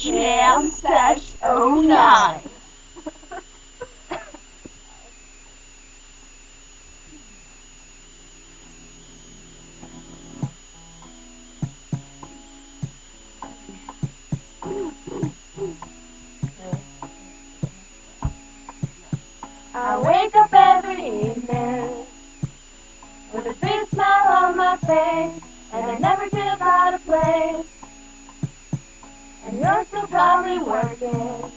Jam Sesh '09. I wake up every evening with a big smile on my face, and I never feel out of place. And you're still probably working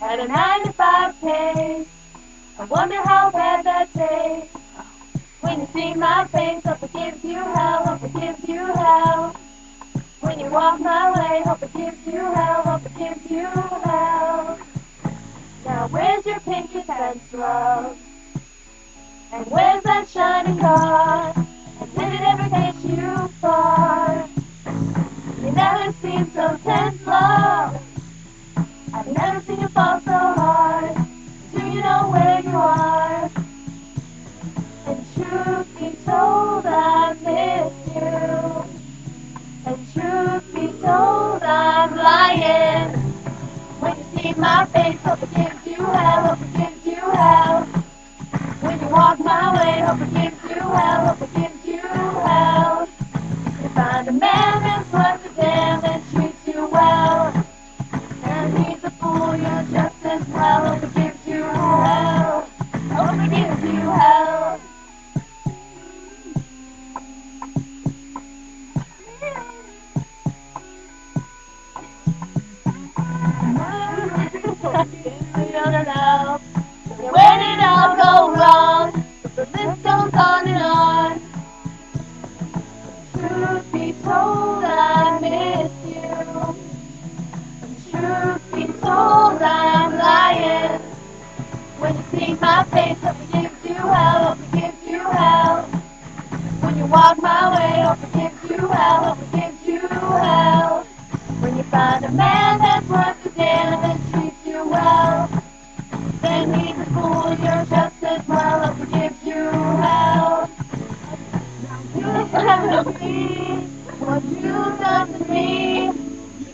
at a 9 to 5 pace. I wonder how bad that tastes. When you see my face, hope it gives you hell, hope it gives you hell. When you walk my way, hope it gives you hell, hope it gives you hell. Now where's your pinky fence, love? And where's that shiny car? And did it ever take you far? You never seem so tense, love. I've never seen you fall so hard. Do you know where you are? And truth be told, I miss you. And truth be told, I'm lying. When you see my face, hope it gives you hell, hope it gives you hell. When you walk my way, hope it gives you hell, hope it gives you hell. You find a man that's worth a damn and treats you well, and he's a fool, you're just as well. Hope it gives you hell, hope it gives you hell. I don't know. Where did it all go wrong? The list goes on and on. Truth be told, I miss you. Truth be told, I'm lying. When you see my face, hope it gives you hell, hope it gives you hell. When you walk my way, hope it gives you hell, hope it gives you hell. When you find a man that's worth a damn and treats you well, then he's a fool, you're just as well, hope it gives you hell. You haven't seen what you've done to me. You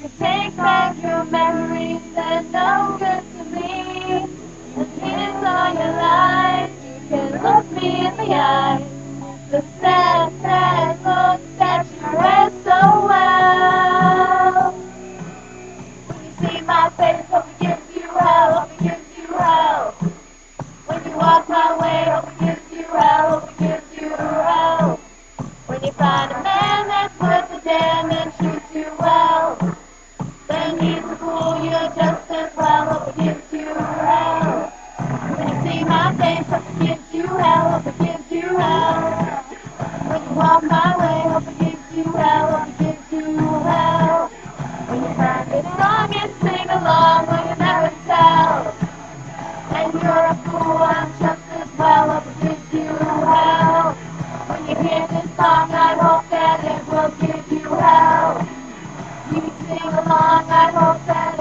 can take back your memories and no good to me. And here's all your lies. You can look me in the eyes. The sad, sad look that you wear so well. When you see my face, hope it gives you hell, hope it gives you hell. When you walk my way, hope it gives you hell, hope it gives you hell. When you find a man that's worth a damn and treats you well, then he's a fool, you're just as well, hope it gives you hell. When you see my face, hope it gives you hell, hope it gives you hell. When you walk my way, hope it gives you hell, hope it gives you hell. When you find a song and sing along, will you never tell? And you're a fool, I'm just as well, hope it gives you hell. When you hear this song, I hope that it will give you hell. You sing along, I hope that